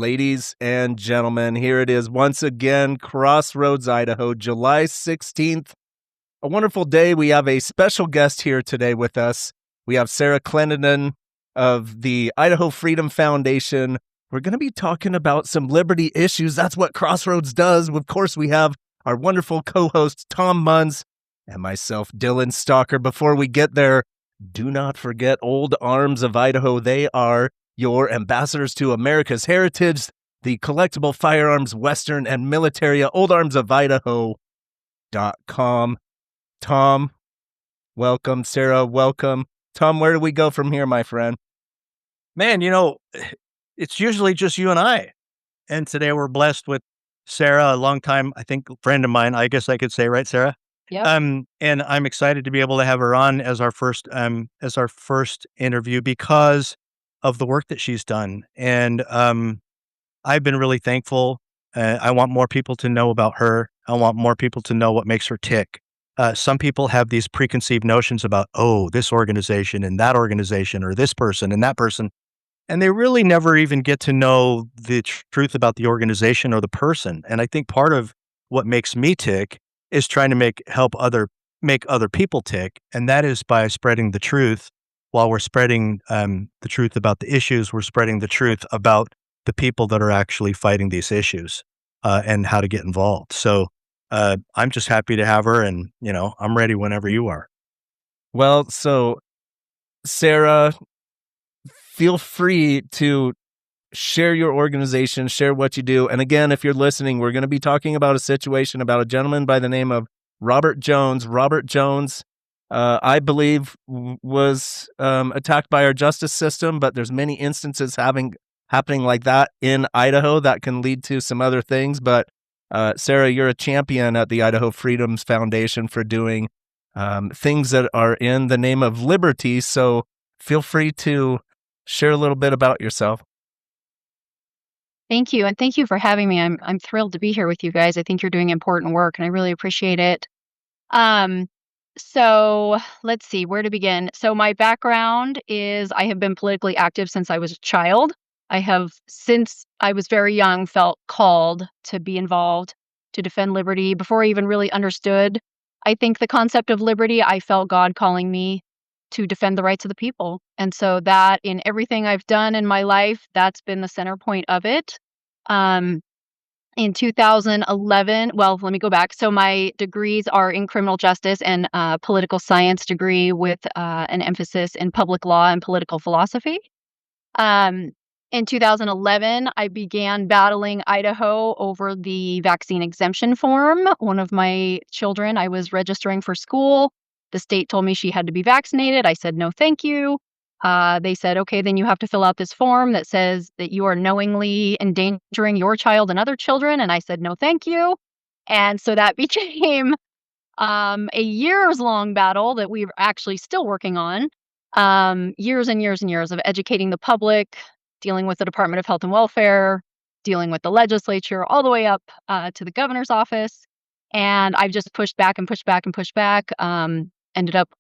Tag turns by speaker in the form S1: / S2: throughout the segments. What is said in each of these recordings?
S1: Ladies and gentlemen, here it is once again, Crossroads, Idaho, July 16th. A wonderful day. We have a special guest here today with us. We have Sarah Clendenon of the Idaho Freedom Foundation. We're going to be talking about some liberty issues. That's what Crossroads does. Of course, we have our wonderful co-host, Tom Munds, and myself, Dylan Stocker. Before we get there, do not forget Old Arms of Idaho. They are your ambassadors to America's heritage, the collectible firearms, Western and military, oldarmsofidaho.com. Tom, welcome. Sarah, welcome. Tom, where do we go from here, my friend?
S2: Man, it's usually just you and I. And today we're blessed with Sarah, a longtime, I think, friend of mine, I guess I could say, right, Sarah?
S3: Yeah.
S2: And I'm excited to be able to have her on as our first interview because of the work that she's done. And I've been really thankful. I want more people to know about her. I want more people to know what makes her tick. Some people have these preconceived notions about, this organization and that organization, or this person and that person. And they really never even get to know the truth about the organization or the person. And I think part of what makes me tick is trying to make other people tick. And that is by spreading the truth. While we're spreading the truth about the issues, we're spreading the truth about the people that are actually fighting these issues and how to get involved. So I'm just happy to have her, and I'm ready whenever you are.
S1: Well, so Sarah, feel free to share your organization, share what you do. And again, if you're listening, we're going to be talking about a situation about a gentleman by the name of Robert Jones. Robert Jones, I believe, was attacked by our justice system, but there's many instances happening like that in Idaho that can lead to some other things. But Sarah, you're a champion at the Idaho Freedom Foundation for doing things that are in the name of liberty. So feel free to share a little bit about yourself.
S3: Thank you. And thank you for having me. I'm thrilled to be here with you guys. I think you're doing important work and I really appreciate it. So let's see where to begin. So my background is I have been politically active since I was a child. I have, since I was very young, felt called to be involved, to defend liberty. Before I even really understood, I think, the concept of liberty, I felt God calling me to defend the rights of the people. And so that in everything I've done in my life, that's been the center point of it. In 2011, well, let me go back. So my degrees are in criminal justice and political science degree with an emphasis in public law and political philosophy. In 2011, I began battling Idaho over the vaccine exemption form. One of my children, I was registering for school. The state told me she had to be vaccinated. I said, no, thank you. They said, okay, then you have to fill out this form that says that you are knowingly endangering your child and other children. And I said, no, thank you. And so that became a years-long battle that we're actually still working on. Years and years and years of educating the public, dealing with the Department of Health and Welfare, dealing with the legislature, all the way up to the governor's office. And I've just pushed back and pushed back and pushed back. Ended up,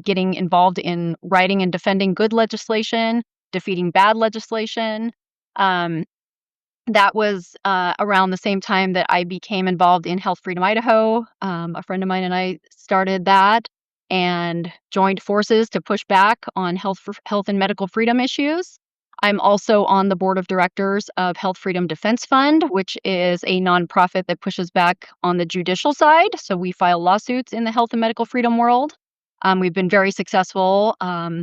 S3: getting involved in writing and defending good legislation, defeating bad legislation. That was around the same time that I became involved in Health Freedom Idaho. A friend of mine and I started that and joined forces to push back on health and medical freedom issues. I'm also on the board of directors of Health Freedom Defense Fund, which is a nonprofit that pushes back on the judicial side. So we file lawsuits in the health and medical freedom world. We've been very successful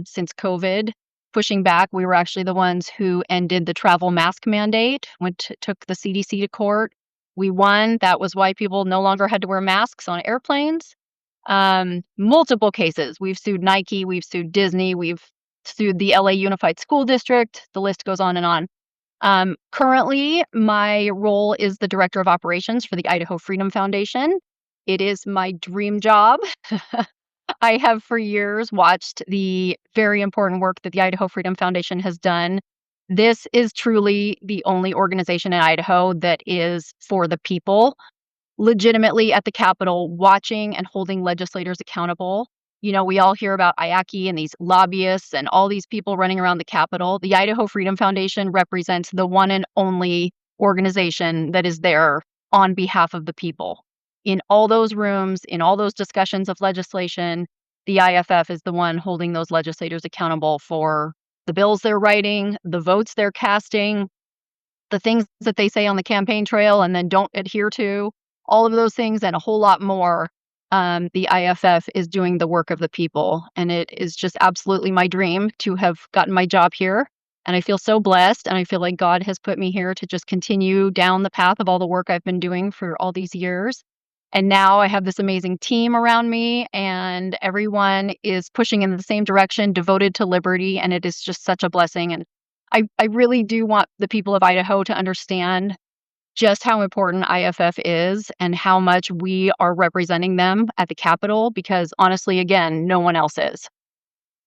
S3: since COVID, pushing back. We were actually the ones who ended the travel mask mandate, took the CDC to court. We won. That was why people no longer had to wear masks on airplanes. Multiple cases. We've sued Nike, we've sued Disney, we've sued the LA Unified School District. The list goes on and on. Currently, my role is the Director of Operations for the Idaho Freedom Foundation. It is my dream job. I have for years watched the very important work that the Idaho Freedom Foundation has done. This is truly the only organization in Idaho that is for the people, legitimately at the Capitol, watching and holding legislators accountable. We all hear about IACI and these lobbyists and all these people running around the Capitol. The Idaho Freedom Foundation represents the one and only organization that is there on behalf of the people. In all those rooms, in all those discussions of legislation, the IFF is the one holding those legislators accountable for the bills they're writing, the votes they're casting, the things that they say on the campaign trail and then don't adhere to, all of those things and a whole lot more. The IFF is doing the work of the people. And it is just absolutely my dream to have gotten my job here. And I feel so blessed. And I feel like God has put me here to just continue down the path of all the work I've been doing for all these years. And now I have this amazing team around me, and everyone is pushing in the same direction, devoted to liberty. And it is just such a blessing. And I really do want the people of Idaho to understand just how important IFF is and how much we are representing them at the Capitol, because honestly, again, no one else is.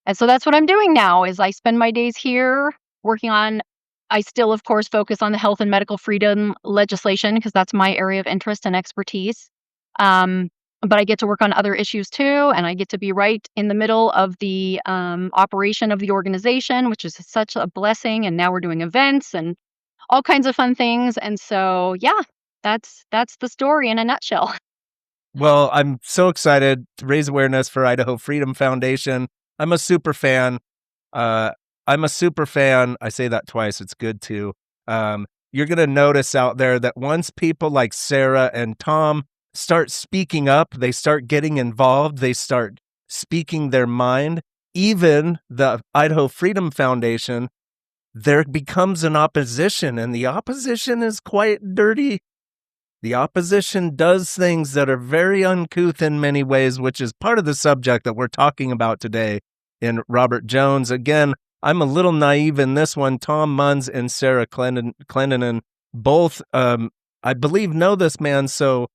S3: And so that's what I'm doing now is I spend my days here working on, I still, of course, focus on the health and medical freedom legislation because that's my area of interest and expertise. But I get to work on other issues too, and I get to be right in the middle of the operation of the organization, which is such a blessing. And now we're doing events and all kinds of fun things. And so, yeah, that's the story in a nutshell.
S1: Well, I'm so excited to raise awareness for Idaho Freedom Foundation. I'm a super fan. I say that twice. It's good too. You're going to notice out there that once people like Sarah and Tom start speaking up, they start getting involved, they start speaking their mind, even the Idaho Freedom Foundation, there becomes an opposition, and the opposition is quite dirty. The opposition does things that are very uncouth in many ways, which is part of the subject that we're talking about today in Robert Jones. Again, I'm a little naive in this one. Tom Munds and Sarah Clendenon both, I believe, know this man, so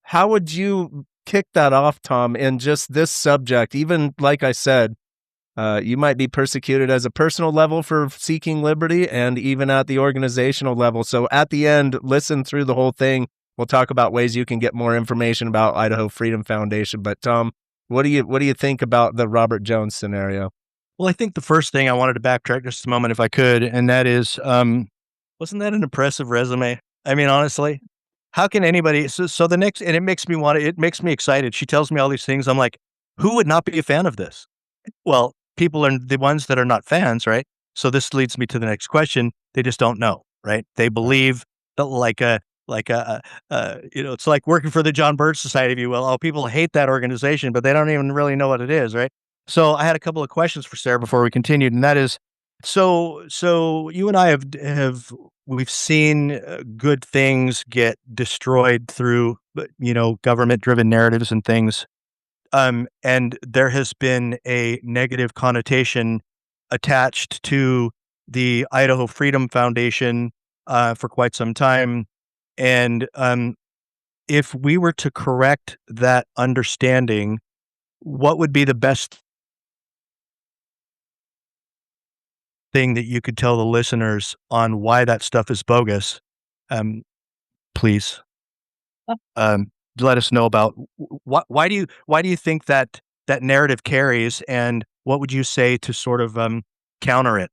S1: how would you kick that off, Tom, in just this subject? Even like I said, you might be persecuted as a personal level for seeking liberty and even at the organizational level. So at the end, listen through the whole thing. We'll talk about ways you can get more information about Idaho Freedom Foundation. But Tom, what do you think about the Robert Jones scenario?
S2: Well, I think the first thing I wanted to backtrack just a moment if I could, and that is, wasn't that an impressive resume? I mean, honestly. How can anybody? So the next, and it makes me excited. She tells me all these things. I'm like, who would not be a fan of this? Well, people are the ones that are not fans, right? So this leads me to the next question. They just don't know, right? They believe that it's like working for the John Birch Society, if you will. Oh, people hate that organization, but they don't even really know what it is, right? So I had a couple of questions for Sarah before we continued, and that is, so you and I we've seen good things get destroyed through, government-driven narratives and things. And there has been a negative connotation attached to the Idaho Freedom Foundation for quite some time. And if we were to correct that understanding, what would be the best thing that you could tell the listeners on why that stuff is bogus? Please. Let us know about why do you think that narrative carries, and what would you say to sort of counter it?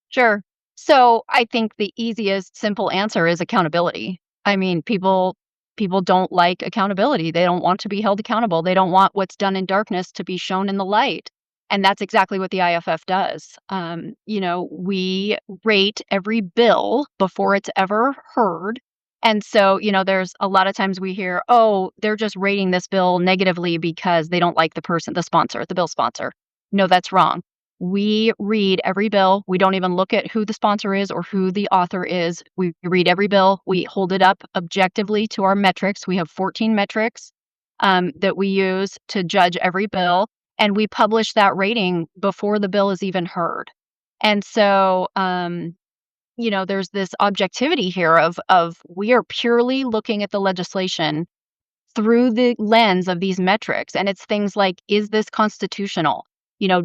S3: Sure. So I think the easiest, simple answer is accountability. I mean, people don't like accountability. They don't want to be held accountable. They don't want what's done in darkness to be shown in the light. And that's exactly what the IFF does. We rate every bill before it's ever heard. And so, there's a lot of times we hear, oh, they're just rating this bill negatively because they don't like the sponsor, the bill sponsor. No, that's wrong. We read every bill. We don't even look at who the sponsor is or who the author is. We read every bill. We hold it up objectively to our metrics. We have 14 metrics that we use to judge every bill. And we publish that rating before the bill is even heard. And so, there's this objectivity here of we are purely looking at the legislation through the lens of these metrics. And it's things like, is this constitutional?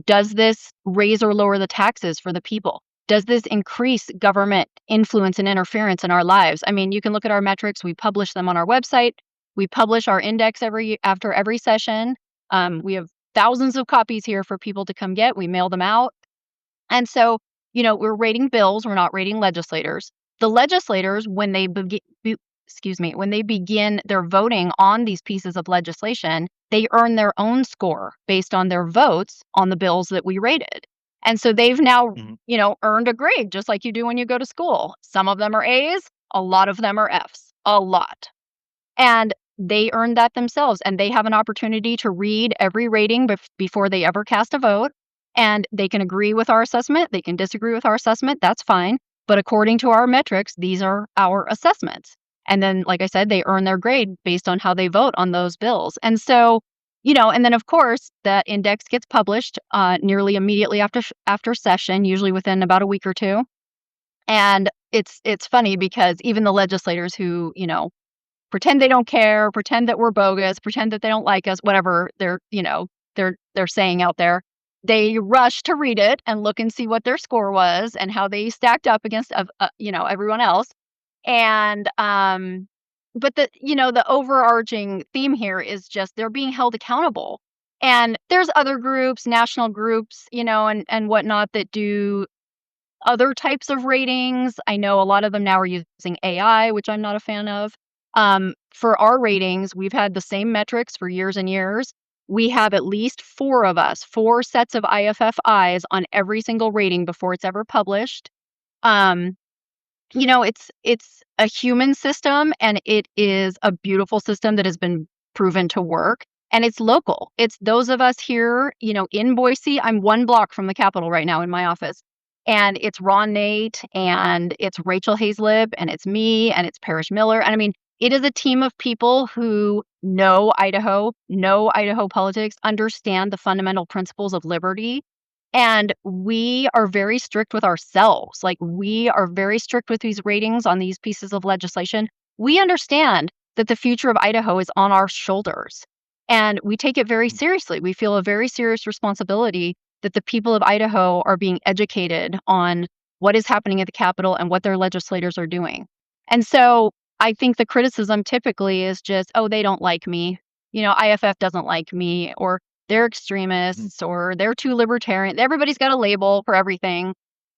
S3: Does this raise or lower the taxes for the people? Does this increase government influence and interference in our lives? I mean, you can look at our metrics. We publish them on our website. We publish our index after every session. We have thousands of copies here for people to come get. We mail them out. And so, we're rating bills. We're not rating legislators. The legislators, when they begin their voting on these pieces of legislation, they earn their own score based on their votes on the bills that we rated. And so they've now, earned a grade, just like you do when you go to school. Some of them are A's, a lot of them are F's, a lot. And they earned that themselves, and they have an opportunity to read every rating before they ever cast a vote. And they can agree with our assessment. They can disagree with our assessment. That's fine. But according to our metrics, these are our assessments. And then, like I said, they earn their grade based on how they vote on those bills. And so, and then of course, that index gets published nearly immediately after session, usually within about a week or two. And it's funny because even the legislators who, pretend they don't care, pretend that we're bogus, pretend that they don't like us, whatever they're saying out there, they rush to read it and look and see what their score was and how they stacked up against everyone else. And but the overarching theme here is just they're being held accountable. And there's other groups, national groups, and whatnot that do other types of ratings. I know a lot of them now are using AI, which I'm not a fan of. For our ratings, we've had the same metrics for years and years. We have at least 4 sets of IFF eyes on every single rating before it's ever published. It's a human system, and it is a beautiful system that has been proven to work, and it's local. It's those of us here, in Boise. I'm 1 block from the Capitol right now in my office, and it's Ron Nate, and it's Rachel Hazlib, and it's me, and it's Parrish Miller. And I mean, it is a team of people who know Idaho politics, understand the fundamental principles of liberty. And we are very strict with ourselves. Like, we are very strict with these ratings on these pieces of legislation. We understand that the future of Idaho is on our shoulders, and we take it very seriously. We feel a very serious responsibility that the people of Idaho are being educated on what is happening at the Capitol and what their legislators are doing. And so I think the criticism typically is just, oh, they don't like me. IFF doesn't like me, or they're extremists, or they're too libertarian. Everybody's got a label for everything.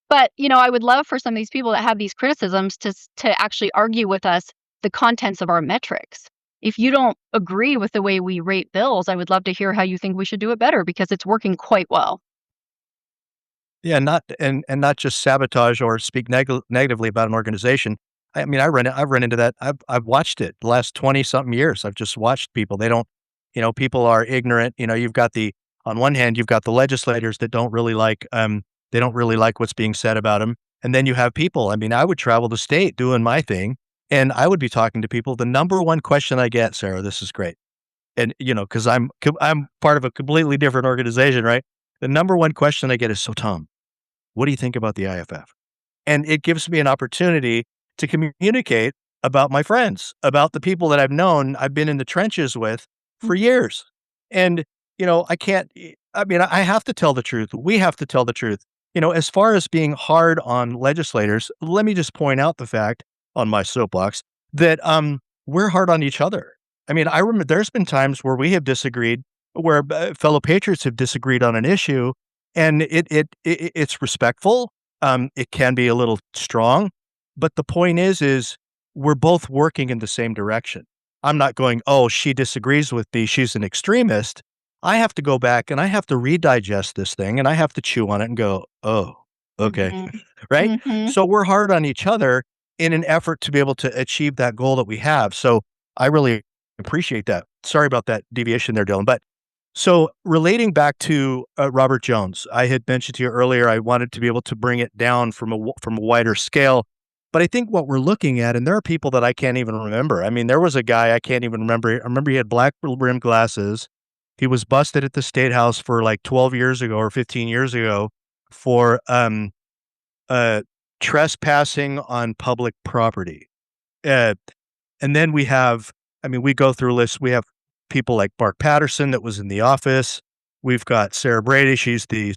S3: But, I would love for some of these people that have these criticisms to actually argue with us the contents of our metrics. If you don't agree with the way we rate bills, I would love to hear how you think we should do it better, because it's working quite well.
S2: Yeah, not just sabotage or speak negatively about an organization. I mean, I've run into that. I've watched it the last 20 something years. I've just watched people. They don't, people are ignorant. You've got on one hand, you've got the legislators that don't really like what's being said about them. And then you have people. I mean, I would travel the state doing my thing, and I would be talking to people. The number one question I get, Sarah, this is great. And, because I'm part of a completely different organization, right? The number one question I get is, so Tom, what do you think about the IFF? And it gives me an opportunity to communicate about my friends, about the people that I've been in the trenches with for years. And, I have to tell the truth. We have to tell the truth. As far as being hard on legislators, let me just point out the fact on my soapbox that we're hard on each other. I mean, I remember there's been times where we have disagreed, where fellow patriots have disagreed on an issue, and it's respectful. It can be a little strong, but the point is we're both working in the same direction. I'm not going, oh, she disagrees with me, she's an extremist. I have to go back and I have to redigest this thing, and I have to chew on it and go, oh, okay, right? So we're hard on each other in an effort to be able to achieve that goal that we have. So I really appreciate that. Sorry about that deviation there, Dylan. But so relating back to Robert Jones, I had mentioned to you earlier, I wanted to be able to bring it down from a wider scale. But I think what we're looking at, and there are people that I can't even remember. I mean, there was a guy I can't even remember. I remember he had black rimmed glasses. He was busted at the State House for like 12 years ago or 15 years ago for trespassing on public property. And then we go through a list. We have people like Mark Patterson that was in the office. We've got Sarah Brady. She's the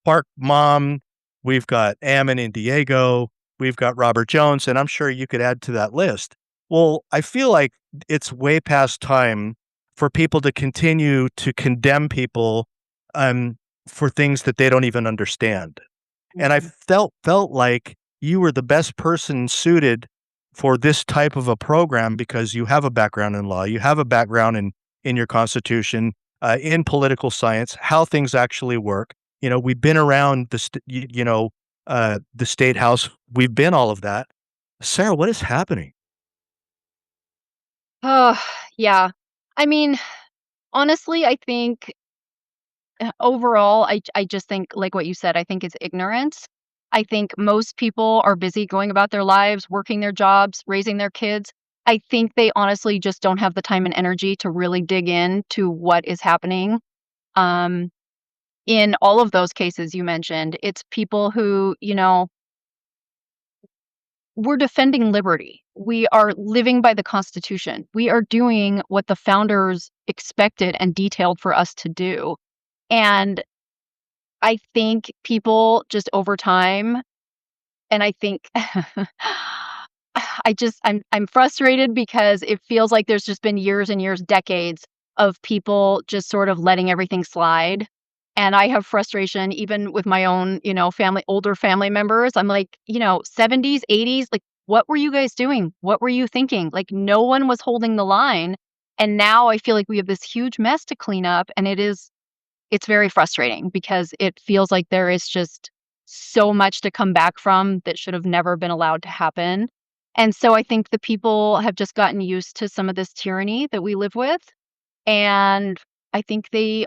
S2: park mom. We've got Ammon in Diego. We've got Robert Jones, and I'm sure you could add to that list. Well, I feel like it's way past time for people to continue to condemn people for things that they don't even understand. And I felt like you were the best person suited for this type of a program because you have a background in law, you have a background in your Constitution, in political science, how things actually work. We've been around the state house, we've been all of that. Sarah, what is happening?
S3: Oh, yeah. I mean, honestly, I think overall, I just think, like what you said, I think it's ignorance. I think most people are busy going about their lives, working their jobs, raising their kids. I think they honestly just don't have the time and energy to really dig into what is happening. In all of those cases you mentioned, it's people who, we're defending liberty. We are living by the Constitution. We are doing what the founders expected and detailed for us to do. And I think people just over time, and I think I'm frustrated because it feels like there's just been years and years, decades of people just sort of letting everything slide. And I have frustration even with my own, older family members. I'm like, 70s, 80s, like, what were you guys doing? What were you thinking? Like, no one was holding the line. And now I feel like we have this huge mess to clean up. And it's very frustrating because it feels like there is just so much to come back from that should have never been allowed to happen. And so I think the people have just gotten used to some of this tyranny that we live with. And I think they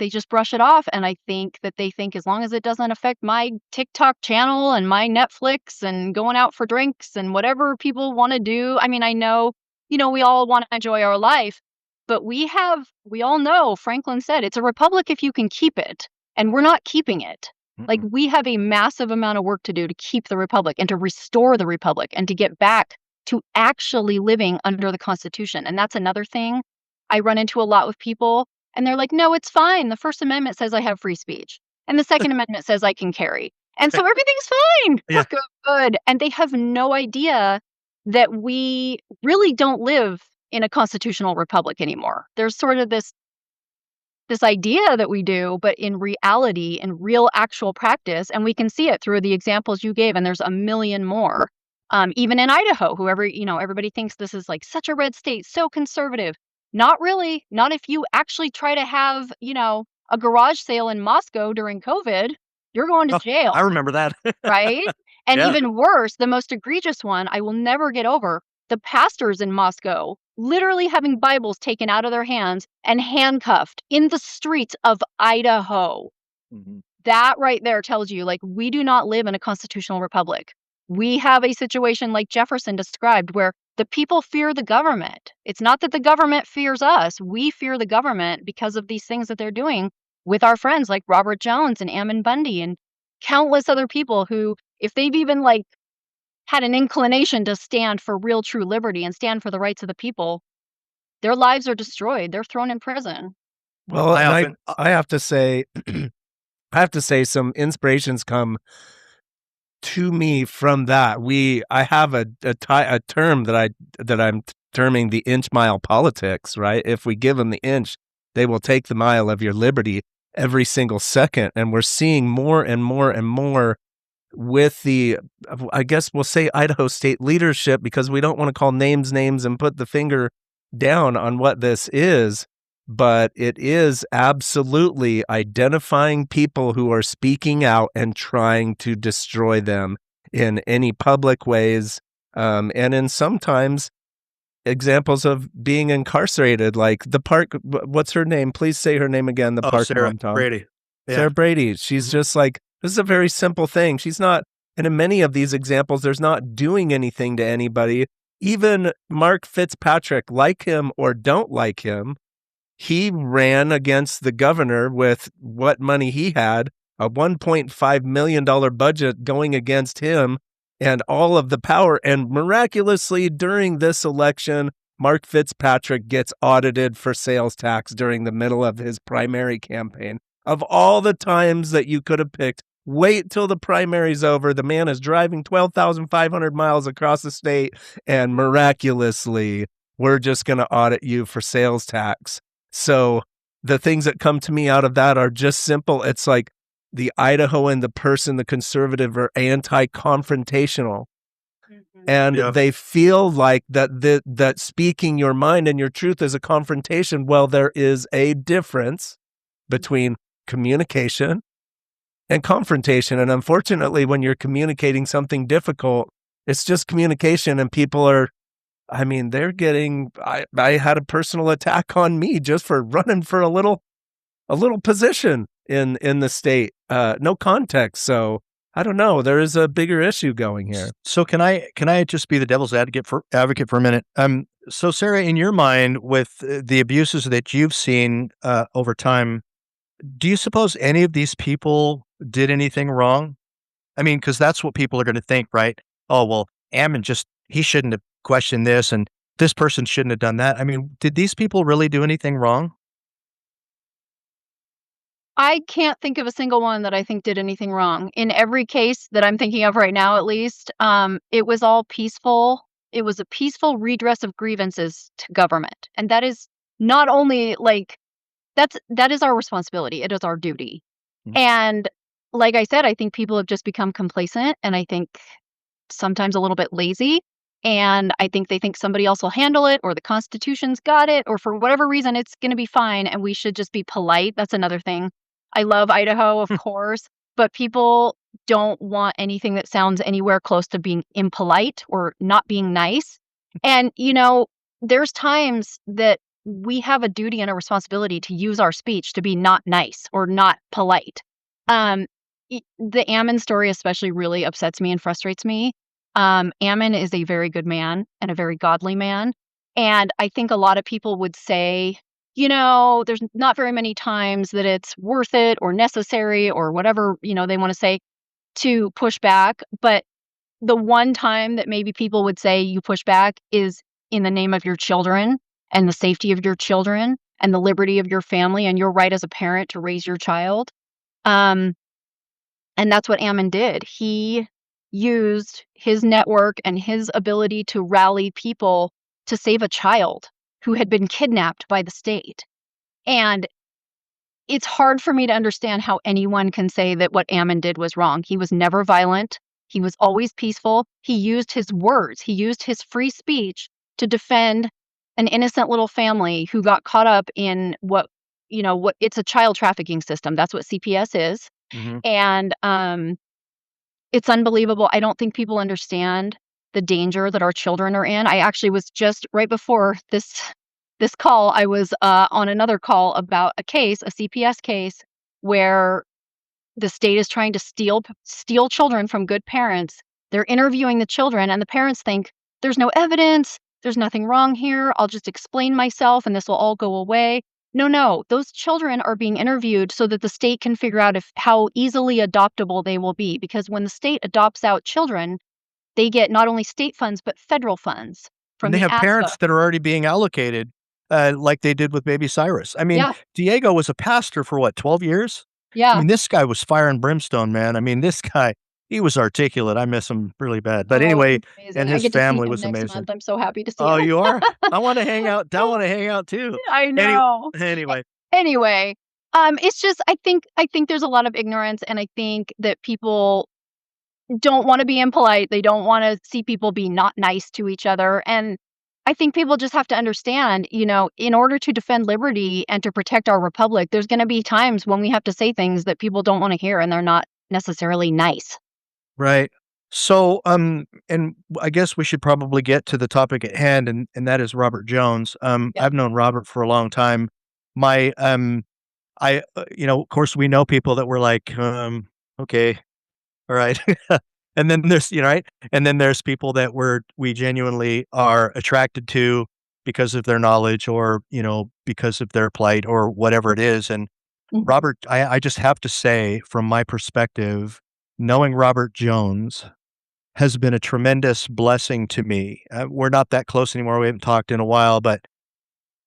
S3: just brush it off. And I think that they think as long as it doesn't affect my TikTok channel and my Netflix and going out for drinks and whatever people want to do. I mean, I know, we all want to enjoy our life, but we all know, Franklin said, it's a republic if you can keep it. And we're not keeping it. Like, we have a massive amount of work to do to keep the republic and to restore the republic and to get back to actually living under the Constitution. And that's another thing I run into a lot with people. And they're like, no, it's fine. The First Amendment says I have free speech. And the Second Amendment says I can carry. And so everything's fine.
S2: Yeah.
S3: We're good. And they have no idea that we really don't live in a constitutional republic anymore. There's sort of this idea that we do, but in reality, in real actual practice, and we can see it through the examples you gave, and there's a million more. Even in Idaho, everybody thinks this is like such a red state, so conservative. Not really. Not if you actually try to have, a garage sale in Moscow during COVID, you're going to jail.
S2: I remember that.
S3: Right? And
S2: Yeah.
S3: even worse, the most egregious one I will never get over, the pastors in Moscow literally having Bibles taken out of their hands and handcuffed in the streets of Idaho.
S2: Mm-hmm.
S3: That right there tells you, like, we do not live in a constitutional republic. We have a situation like Jefferson described where the people fear the government. It's not that the government fears us. We fear the government because of these things that they're doing with our friends like Robert Jones and Ammon Bundy and countless other people who, if they've even had an inclination to stand for real, true liberty and stand for the rights of the people, their lives are destroyed. They're thrown in prison.
S1: Well, I have to say, some inspirations come to me from that. I have a term that I'm terming the inch mile politics, right? If we give them the inch, they will take the mile of your liberty every single second. And we're seeing more and more and more with I guess we'll say Idaho state leadership, because we don't want to call names and put the finger down on what this is, but it is absolutely identifying people who are speaking out and trying to destroy them in any public ways, and in sometimes examples of being incarcerated, like the park. What's her name? Please say her name again. The park
S2: Sarah
S1: mom, Tom.
S2: Brady. Yeah.
S1: Sarah Brady. She's just like, this is a very simple thing. She's not, and in many of these examples, there's not doing anything to anybody. Even Mark Fitzpatrick, like him or don't like him, he ran against the governor with what money he had, a $1.5 million budget going against him and all of the power. And miraculously, during this election, Mark Fitzpatrick gets audited for sales tax during the middle of his primary campaign. Of all the times that you could have picked, wait till the primary's over. The man is driving 12,500 miles across the state, and miraculously, we're just going to audit you for sales tax. So the things that come to me out of that are just simple. It's like the Idahoan, the conservative, are anti-confrontational. And they feel like that speaking your mind and your truth is a confrontation. Well, there is a difference between communication and confrontation. And unfortunately, when you're communicating something difficult, it's just communication, and people are, I mean, they're getting, I had a personal attack on me just for running for a little position in the state. No context. So I don't know. There is a bigger issue going here.
S2: So can I just be the devil's advocate for a minute? So Sarah, in your mind, with the abuses that you've seen over time, do you suppose any of these people did anything wrong? I mean, because that's what people are going to think, right? Oh, well, Ammon he shouldn't have questioned this, and this person shouldn't have done that. I mean, did these people really do anything wrong?
S3: I can't think of a single one that I think did anything wrong. In every case that I'm thinking of right now, at least, it was all peaceful. It was a peaceful redress of grievances to government. And that is not only that is our responsibility. It is our duty. Mm-hmm. And like I said, I think people have just become complacent, and I think sometimes a little bit lazy. And I think they think somebody else will handle it, or the Constitution's got it, or for whatever reason, it's going to be fine. And we should just be polite. That's another thing. I love Idaho, of course, but people don't want anything that sounds anywhere close to being impolite or not being nice. And, there's times that we have a duty and a responsibility to use our speech to be not nice or not polite. The Ammon story especially really upsets me and frustrates me. Ammon is a very good man and a very godly man. And I think a lot of people would say, there's not very many times that it's worth it or necessary or whatever, they want to say to push back. But the one time that maybe people would say you push back is in the name of your children and the safety of your children and the liberty of your family and your right as a parent to raise your child. And that's what Ammon did. He used his network and his ability to rally people to save a child who had been kidnapped by the state. And it's hard for me to understand how anyone can say that what Ammon did was wrong. He was never violent. He was always peaceful. He used his words. He used his free speech to defend an innocent little family who got caught up in what it's a child trafficking system. That's what CPS is. Mm-hmm. And it's unbelievable. I don't think people understand the danger that our children are in. I actually was just right before this call, I was on another call about a CPS case, where the state is trying to steal children from good parents. They're interviewing the children, and the parents think there's no evidence, there's nothing wrong here, I'll just explain myself and this will all go away. No, those children are being interviewed so that the state can figure out how easily adoptable they will be. Because when the state adopts out children, they get not only state funds, but federal funds from
S2: and they have parents that are already being allocated, like they did with baby Cyrus. I mean, Diego was a pastor for 12 years?
S3: Yeah.
S2: I mean, this guy was fire and brimstone, man. I mean, this guy, he was articulate. I miss him really bad. But anyway, and his family was amazing.
S3: Month. I'm so happy to see
S2: him. Oh,
S3: you
S2: are? I want to hang out. I want to hang out too.
S3: I know.
S2: Anyway.
S3: It's just, I think there's a lot of ignorance, and I think that people don't want to be impolite. They don't want to see people be not nice to each other. And I think people just have to understand, in order to defend liberty and to protect our republic, there's going to be times when we have to say things that people don't want to hear, and they're not necessarily nice.
S2: Right. So, and I guess we should probably get to the topic at hand, and that is Robert Jones. I've known Robert for a long time. Of course, we know people that were like, okay, all right. And then there's, right. And then there's people that we genuinely are attracted to because of their knowledge, or, because of their plight, or whatever it is. And Robert, I just have to say, from my perspective, knowing Robert Jones has been a tremendous blessing to me. We're not that close anymore. We haven't talked in a while, but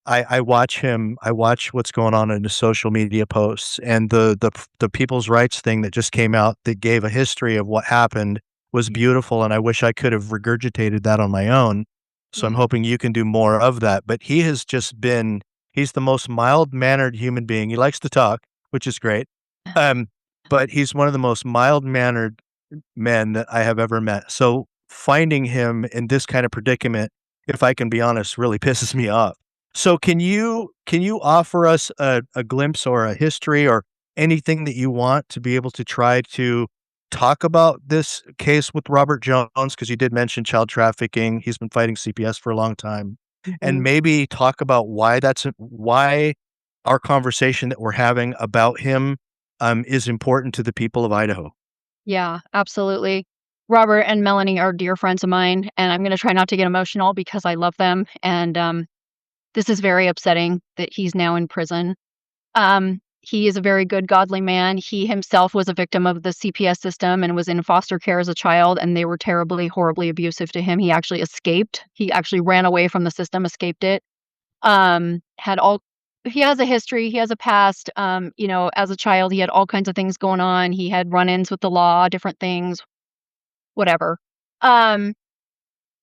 S2: I watch him. I watch what's going on in his social media posts, and the people's rights thing that just came out that gave a history of what happened was beautiful. And I wish I could have regurgitated that on my own. So I'm hoping you can do more of that. But he has just been, he's the most mild-mannered human being. He likes to talk, which is great. But he's one of the most mild-mannered men that I have ever met. So finding him in this kind of predicament, if I can be honest, really pisses me off. So can you offer us a glimpse or a history or anything that you want to be able to try to talk about this case with Robert Jones? Because you did mention child trafficking. He's been fighting CPS for a long time. And maybe talk about why our conversation that we're having about him is important to the people of Idaho.
S3: Yeah, absolutely. Robert and Melanie are dear friends of mine, and I'm going to try not to get emotional because I love them. And this is very upsetting that he's now in prison. He is a very good, godly man. He himself was a victim of the CPS system and was in foster care as a child, and they were terribly, horribly abusive to him. He actually escaped. He actually ran away from the system, escaped it. He has a history, he has a past. As a child, he had all kinds of things going on. He had run-ins with the law, different things, whatever.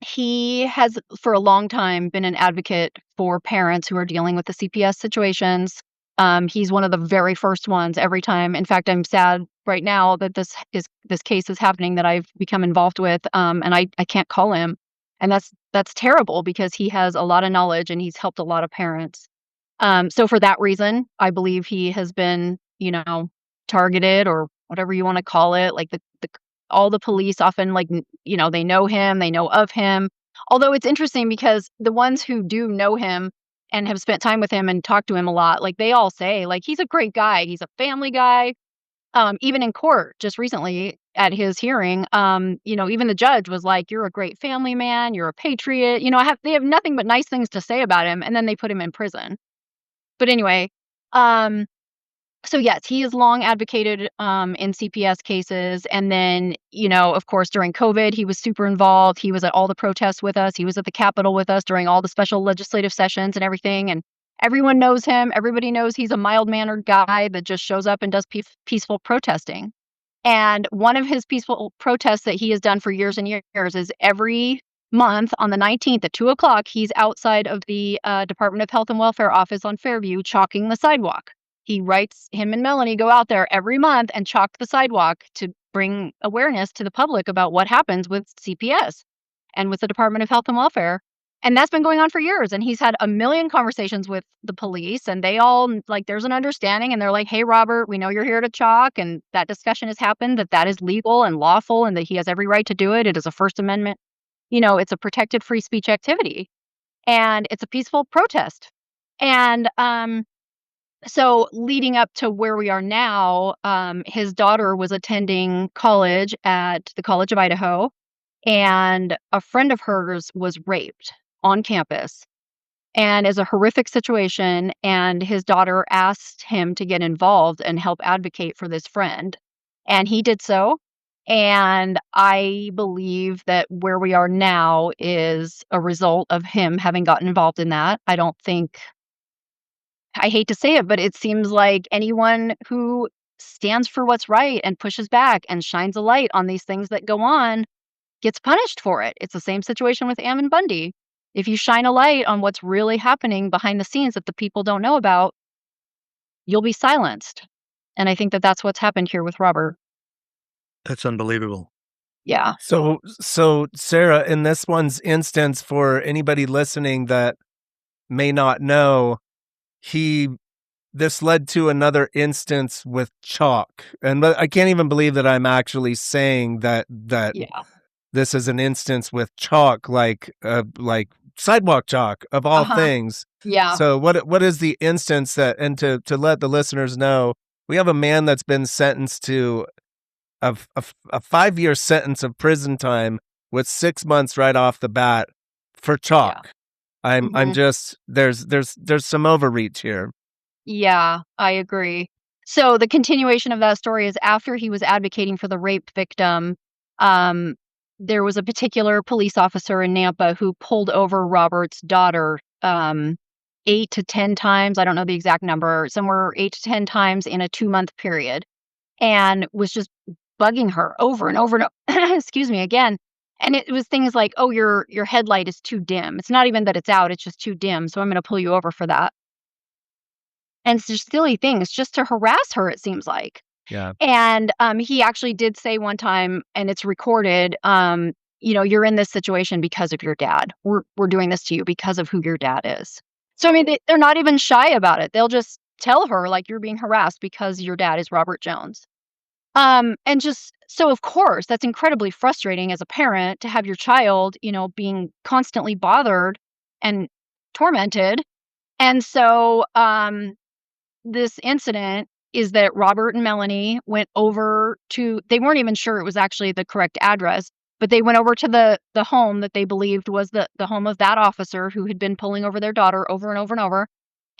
S3: He has, for a long time, been an advocate for parents who are dealing with the CPS situations. He's one of the very first ones every time. In fact, I'm sad right now that this case is happening that I've become involved with, and I can't call him. And that's terrible because he has a lot of knowledge and he's helped a lot of parents. So for that reason, I believe he has been, targeted or whatever you want to call it. Like all the police often they know him, they know of him. Although it's interesting because the ones who do know him and have spent time with him and talked to him a lot, like they all say, like, he's a great guy. He's a family guy. Even in court just recently at his hearing, even the judge was like, "You're a great family man. You're a patriot." They have nothing but nice things to say about him, and then they put him in prison. But anyway, so yes, he has long advocated in CPS cases. And then, of course, during COVID, he was super involved. He was at all the protests with us. He was at the Capitol with us during all the special legislative sessions and everything. And everyone knows him. Everybody knows he's a mild-mannered guy that just shows up and does peaceful protesting. And one of his peaceful protests that he has done for years and years is every month on the 19th at 2:00, he's outside of the Department of Health and Welfare office on Fairview chalking the sidewalk. Him and Melanie go out there every month and chalk the sidewalk to bring awareness to the public about what happens with CPS and with the Department of Health and Welfare. And that's been going on for years. And he's had a million conversations with the police, and they all, like, there's an understanding, and they're like, "Hey, Robert, we know you're here to chalk." And that discussion has happened, that is legal and lawful and that he has every right to do it. It is a First Amendment, it's a protected free speech activity, and it's a peaceful protest. And so leading up to where we are now, his daughter was attending college at the College of Idaho, and a friend of hers was raped on campus, and is a horrific situation. And his daughter asked him to get involved and help advocate for this friend, and he did so. And I believe that where we are now is a result of him having gotten involved in that. I hate to say it, but it seems like anyone who stands for what's right and pushes back and shines a light on these things that go on gets punished for it. It's the same situation with Ammon Bundy. If you shine a light on what's really happening behind the scenes that the people don't know about, you'll be silenced. And I think that that's what's happened here with Robert.
S2: That's unbelievable.
S3: Yeah.
S1: So Sarah, in this one's instance, for anybody listening that may not know, this led to another instance with chalk. And I can't even believe that I'm actually saying that
S3: Yeah.
S1: this is an instance with chalk, like sidewalk chalk of all things.
S3: Yeah.
S1: So what is the instance and to let the listeners know, we have a man that's been sentenced to a 5-year sentence of prison time with 6 months right off the bat for chalk.
S3: Yeah.
S1: I'm just, there's some overreach here.
S3: Yeah, I agree. So the continuation of that story is after he was advocating for the rape victim, there was a particular police officer in Nampa who pulled over Robert's daughter 8 to 10 times. I don't know the exact number, somewhere 8 to 10 times in a 2-month period, and was just bugging her over and over and excuse me, again. And it was things like, oh, your headlight is too dim. It's not even that it's out, it's just too dim. So I'm going to pull you over for that. And it's just silly things just to harass her, it seems like.
S1: Yeah.
S3: And he actually did say one time, and it's recorded, you're in this situation because of your dad. We're doing this to you because of who your dad is. So, I mean, they're not even shy about it. They'll just tell her, like, you're being harassed because your dad is Robert Jones. And just so, of course, that's incredibly frustrating as a parent to have your child, being constantly bothered and tormented. And so, this incident is that Robert and Melanie went over to, they weren't even sure it was actually the correct address, but they went over to the home that they believed was the home of that officer who had been pulling over their daughter over and over and over.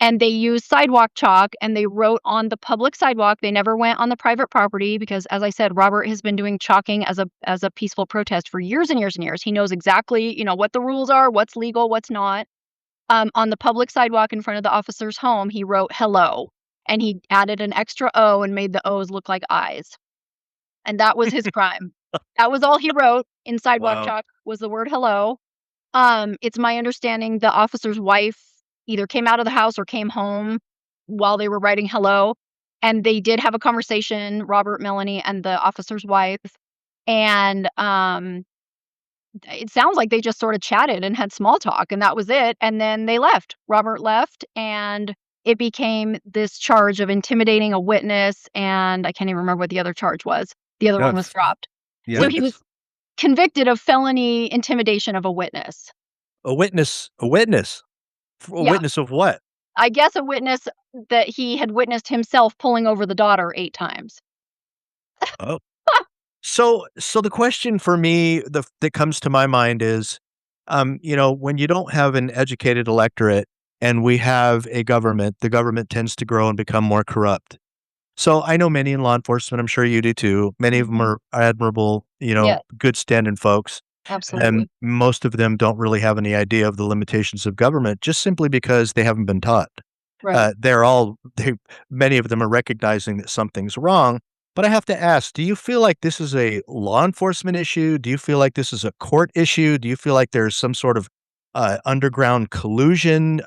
S3: And they used sidewalk chalk and they wrote on the public sidewalk. They never went on the private property because, as I said, Robert has been doing chalking as a peaceful protest for years and years and years. He knows exactly, what the rules are, what's legal, what's not. On the public sidewalk in front of the officer's home, he wrote hello, and he added an extra O and made the O's look like eyes. And that was his crime. That was all he wrote in sidewalk
S2: Wow.
S3: chalk was the word hello. It's my understanding the officer's wife either came out of the house or came home while they were writing hello. And they did have a conversation, Robert, Melanie, and the officer's wife. And it sounds like they just sort of chatted and had small talk, and that was it. And then they left. Robert left, and it became this charge of intimidating a witness. And I can't even remember what the other charge was. The other one was dropped.
S1: Yeah.
S3: So he was convicted of felony intimidation of a witness.
S2: A witness. A witness. A
S3: Yeah.
S2: witness of what?
S3: I guess a witness that he had witnessed himself pulling over the daughter 8 times.
S2: Oh. So the question for me that comes to my mind is, when you don't have an educated electorate and we have a government, the government tends to grow and become more corrupt. So I know many in law enforcement, I'm sure you do too. Many of them are admirable,
S3: Yeah.
S2: good standing folks.
S3: Absolutely.
S2: And most of them don't really have any idea of the limitations of government just simply because they haven't been taught.
S3: Right.
S2: Many of them are recognizing that something's wrong. But I have to ask, do you feel like this is a law enforcement issue? Do you feel like this is a court issue? Do you feel like there's some sort of underground collusion?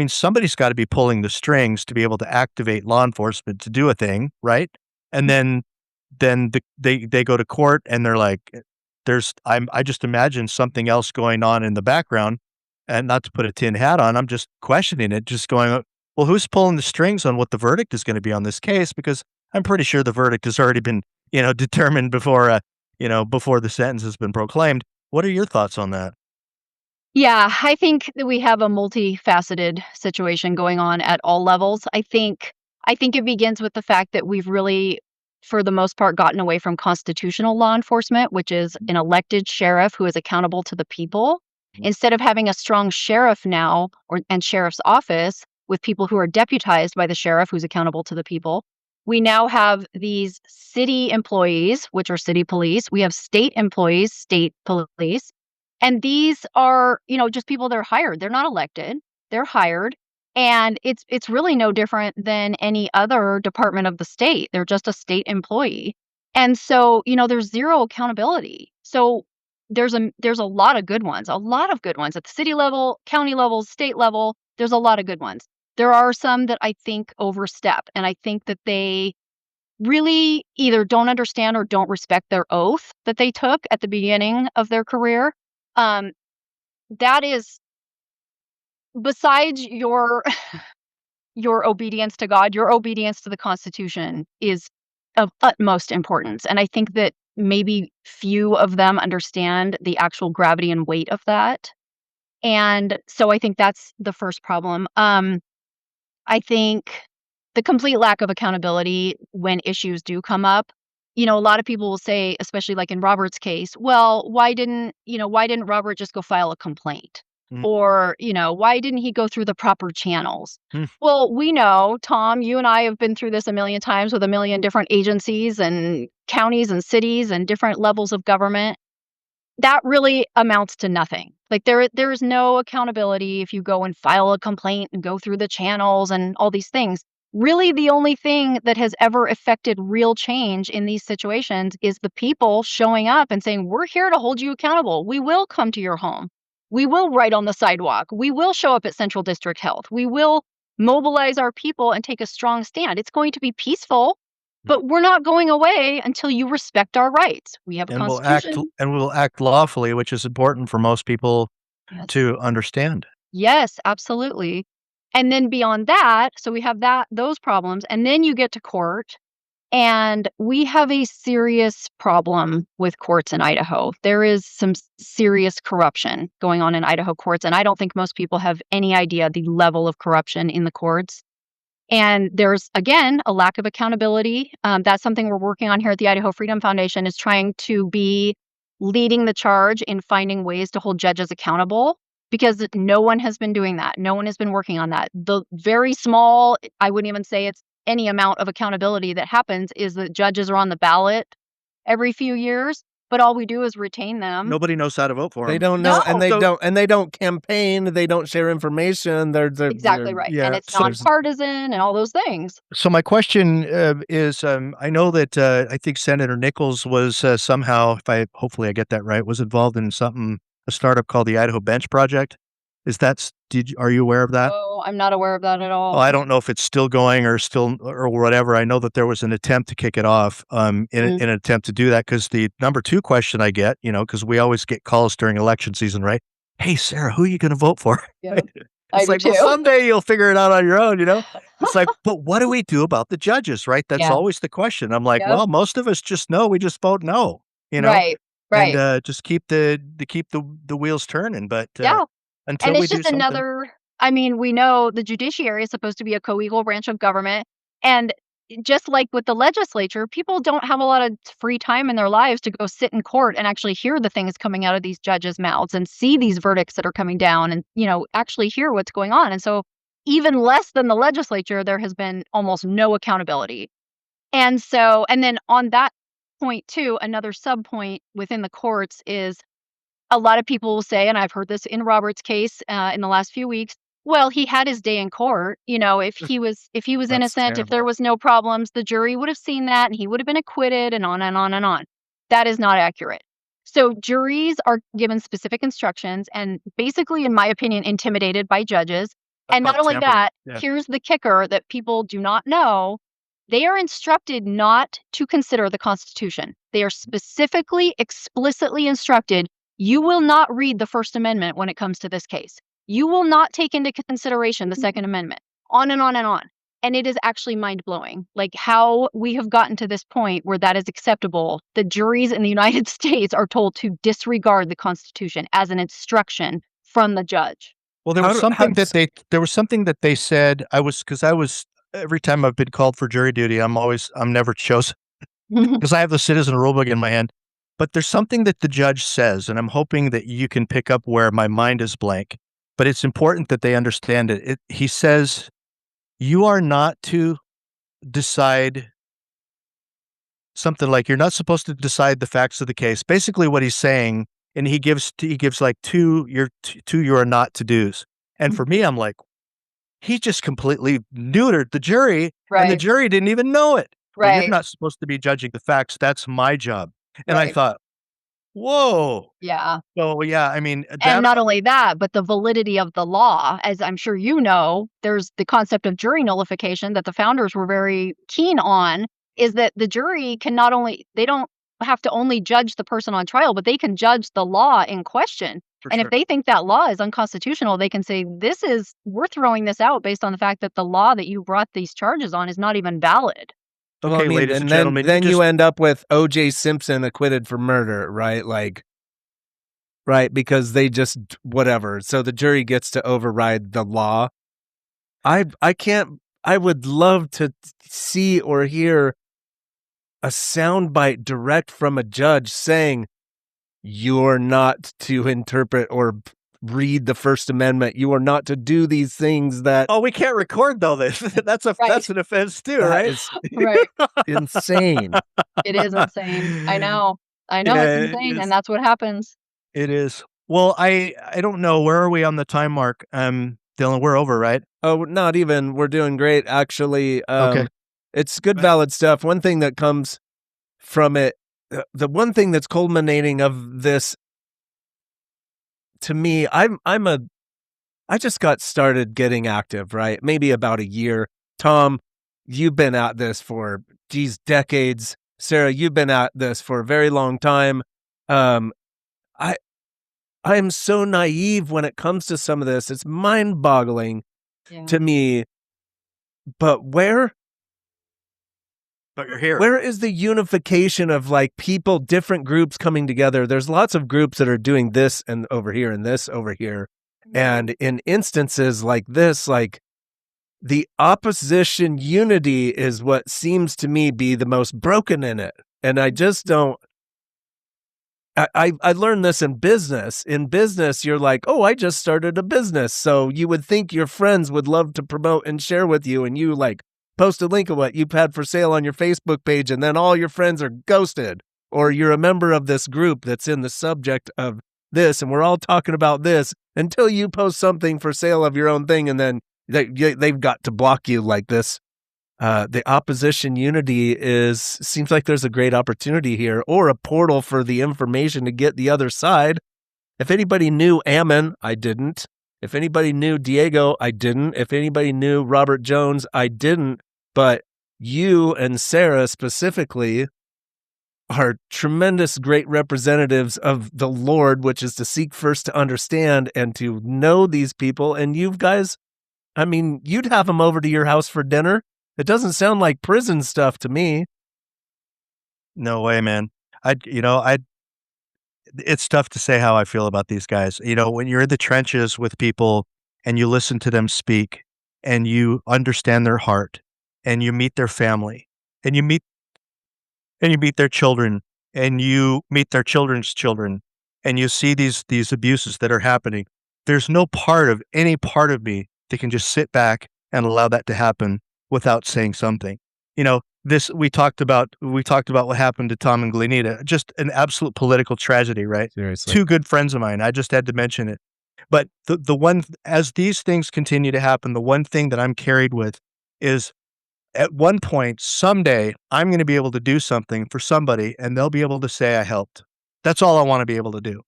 S2: Somebody's got to be pulling the strings to be able to activate law enforcement to do a thing, right? And then they go to court and they're like, I just imagine something else going on in the background, and not to put a tin hat on, I'm just questioning it, just going, well, who's pulling the strings on what the verdict is going to be on this case? Because I'm pretty sure the verdict has already been, determined before the sentence has been proclaimed. What are your thoughts on that?
S3: Yeah, I think that we have a multifaceted situation going on at all levels. I think it begins with the fact that we've really, for the most part, gotten away from constitutional law enforcement, which is an elected sheriff who is accountable to the people. Instead of having a strong sheriff now and sheriff's office with people who are deputized by the sheriff who's accountable to the people, we now have these city employees, which are city police. We have state employees, state police. And these are, just people that are hired. They're not elected. They're hired. And it's really no different than any other department of the state. They're just a state employee. And so, there's zero accountability. So there's a lot of good ones, at the city level, county level, state level. There's a lot of good ones. There are some that I think overstep, and I think that they really either don't understand or don't respect their oath that they took at the beginning of their career. That is, besides your obedience to God, your obedience to the Constitution is of utmost importance. And I think that maybe few of them understand the actual gravity and weight of that. And so I think that's the first problem. I think the complete lack of accountability when issues do come up. A lot of people will say, especially like in Robert's case, well, why didn't Robert just go file a complaint?
S2: Mm.
S3: Or, why didn't he go through the proper channels?
S2: Mm.
S3: Well, we know, Tom, you and I have been through this a million times with a million different agencies and counties and cities and different levels of government. That really amounts to nothing. Like there is no accountability if you go and file a complaint and go through the channels and all these things. really the only thing that has ever affected real change in these situations is the people showing up and saying, we're here to hold you accountable. We will come to your home. We will write on the sidewalk. We will show up at Central District Health. We will mobilize our people and take a strong stand. It's going to be peaceful, but we're not going away until you respect our rights. We have a constitution.
S2: We'll act lawfully, which is important for most people
S3: Yes.
S2: to understand.
S3: Yes, absolutely. And then beyond that, so we have those problems, and then you get to court, and we have a serious problem with courts in Idaho. There is some serious corruption going on in Idaho courts, and I don't think most people have any idea the level of corruption in the courts. And there's, again, a lack of accountability. That's something we're working on here at the Idaho Freedom Foundation, is trying to be leading the charge in finding ways to hold judges accountable, because no one has been doing that. No one has been working on that. The very small, I wouldn't even say it's any amount of accountability that happens, is that judges are on the ballot every few years, but all we do is retain them.
S2: Nobody knows how to vote for them.
S1: They don't know,
S3: No.
S1: and they don't campaign. They don't share information. They're
S3: Exactly right.
S2: yeah,
S3: And it's
S1: so
S3: nonpartisan and all those things.
S2: So my question is, I know that I think Senator Nichols was somehow, hopefully I get that right, was involved in a startup called the Idaho Bench Project. Are you aware of that?
S3: Oh, I'm not aware of that at all.
S2: Well, I don't know if it's still going or whatever. I know that there was an attempt to kick it off in an attempt to do that, because the number 2 question I get, because we always get calls during election season, right? Hey, Sarah, who are you going to vote for?
S3: Yeah,
S2: It's like, well, someday you'll figure it out on your own, It's like, but what do we do about the judges, right? That's always the question. I'm like, well, most of us just know. We just vote no,
S3: Right.
S2: and just keep the wheels turning. But until
S3: and it's
S2: we do
S3: just
S2: something.
S3: another, I mean, we know the judiciary is supposed to be a co-equal branch of government. And just like with the legislature, people don't have a lot of free time in their lives to go sit in court and actually hear the things coming out of these judges' mouths and see these verdicts that are coming down and, actually hear what's going on. And so even less than the legislature, there has been almost no accountability. And then on that point too, another sub point within the courts is, a lot of people will say, and I've heard this in Robert's case in the last few weeks, well, he had his day in court. If he was innocent, if there was no problems, the jury would have seen that and he would have been acquitted, and on and on and on. That is not accurate. So juries are given specific instructions and basically, in my opinion, intimidated by judges. And not only that, here's the kicker that people do not know. They are instructed not to consider the Constitution. They are specifically, explicitly instructed, you will not read the First Amendment when it comes to this case. You will not take into consideration the Second Amendment, on and on and on. And it is actually mind-blowing, like how we have gotten to this point where that is acceptable. The juries in the United States are told to disregard the Constitution as an instruction from the judge.
S2: Well, there was something that they said. Every time I've been called for jury duty, I'm never chosen because I have the citizen rulebook in my hand. But there's something that the judge says, and I'm hoping that you can pick up where my mind is blank, but it's important that they understand it. He says, you are not to decide something like, you're not supposed to decide the facts of the case. Basically what he's saying, and he gives like two you are not to do's. And for me, I'm like, he just completely neutered the jury, and the jury didn't even know it. Well, you're not supposed to be judging the facts. That's my job. And I thought, whoa.
S3: Yeah.
S2: So, yeah, I mean.
S3: And not only that, but the validity of the law, as I'm sure you know, there's the concept of jury nullification that the founders were very keen on, is that the jury can they don't have to only judge the person on trial, but they can judge the law in question. If they think that law is unconstitutional, they can say, we're throwing this out based on the fact that the law that you brought these charges on is not even valid.
S2: Okay, ladies and gentlemen.
S1: Then you end up with O.J. Simpson acquitted for murder, right? Right, because they just whatever. So the jury gets to override the law. I would love to see or hear a soundbite direct from a judge saying, you're not to interpret or read the First Amendment. You are not to do these things that.
S2: Oh, we can't record though. That's an offense too, right?
S3: Right.
S1: Insane.
S3: It is insane. I know it's insane, and that's what happens.
S2: It is. Well, I don't know. Where are we on the time mark? Dylan, we're over, right?
S1: Oh, not even. We're doing great, actually.
S2: Okay.
S1: It's good, valid stuff. One thing that comes from it, the one thing that's culminating of this, to me, I just got started getting active, right? Maybe about a year. Tom, you've been at this for, decades. Sarah, you've been at this for a very long time. I am so naive when it comes to some of this. It's mind-boggling to me. But
S2: But you're here.
S1: where is the unification of like people, different groups coming together? There's lots of groups that are doing this and over here and this over here. And in instances like this, like the opposition unity is what seems to me be the most broken in it. And I just don't, I learned this in business. In business, you're like, oh, I just started a business. So you would think your friends would love to promote and share with you. And you like post a link of what you've had for sale on your Facebook page. And then all your friends are ghosted. Or you're a member of this group that's in the subject of this. And we're all talking about this until you post something for sale of your own thing. And then they've got to block you like this. The opposition unity seems like there's a great opportunity here, or a portal for the information to get the other side. If anybody knew Ammon, I didn't. If anybody knew Diego, I didn't. If anybody knew Robert Jones, I didn't. But you and Sarah specifically are tremendous, great representatives of the Lord, which is to seek first to understand and to know these people. And you guys, I mean, you'd have them over to your house for dinner. It doesn't sound like prison stuff to me.
S2: No way, man. It's tough to say how I feel about these guys. When you're in the trenches with people and you listen to them speak and you understand their heart and you meet their family and you meet their children and you meet their children's children and you see these abuses that are happening, there's no any part of me that can just sit back and allow that to happen without saying something. We talked about what happened to Tom and Glenita, just an absolute political tragedy, right?
S1: Seriously.
S2: Two good friends of mine. I just had to mention it. But the one, as these things continue to happen, the one thing that I'm carried with is at one point, someday, I'm going to be able to do something for somebody and they'll be able to say I helped. That's all I want to be able to do.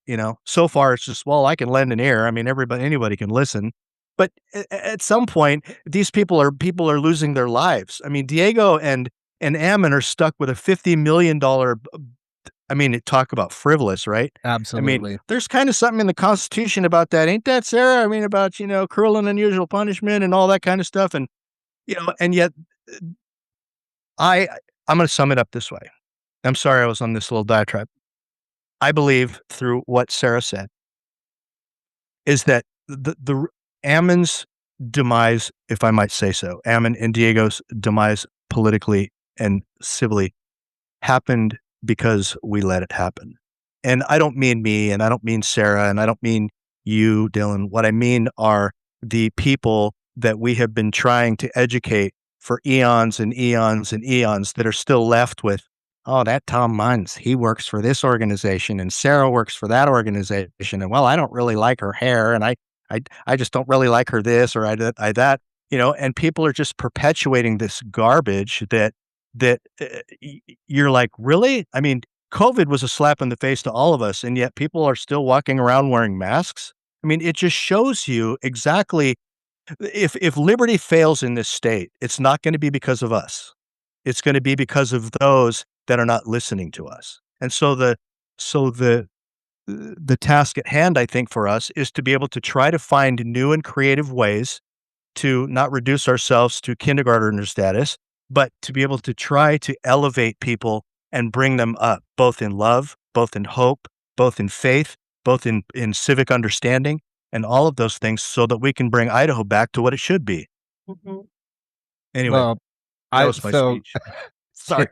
S2: So far it's just, well, I can lend an ear. I mean, anybody can listen. But at some point, these people are losing their lives. I mean, Diego and Ammon are stuck with a $50 million. I mean, talk about frivolous, right?
S1: Absolutely.
S2: I mean, there's kind of something in the Constitution about that, ain't that, Sarah? I mean, about cruel and unusual punishment and all that kind of stuff, and and yet, I'm going to sum it up this way. I'm sorry I was on this little diatribe. I believe through what Sarah said is that the Ammon's demise, if I might say so, Ammon and Diego's demise politically and civilly happened because we let it happen. And I don't mean me, and I don't mean Sarah, and I don't mean you, Dylan. What I mean are the people that we have been trying to educate for eons and eons and eons that are still left with, oh, that Tom Munds, he works for this organization, and Sarah works for that organization, and well, I don't really like her hair, and I just don't really like her this or I that, and people are just perpetuating this garbage that you're like, really? I mean, COVID was a slap in the face to all of us, and yet people are still walking around wearing masks. I mean, it just shows you exactly if liberty fails in this state, it's not going to be because of us. It's going to be because of those that are not listening to us. And so the task at hand, I think, for us is to be able to try to find new and creative ways to not reduce ourselves to kindergartner status, but to be able to try to elevate people and bring them up, both in love, both in hope, both in faith, both in civic understanding, and all of those things so that we can bring Idaho back to what it should be.
S3: Mhm.
S2: Anyway,
S1: Well,
S2: that was my speech. Sorry.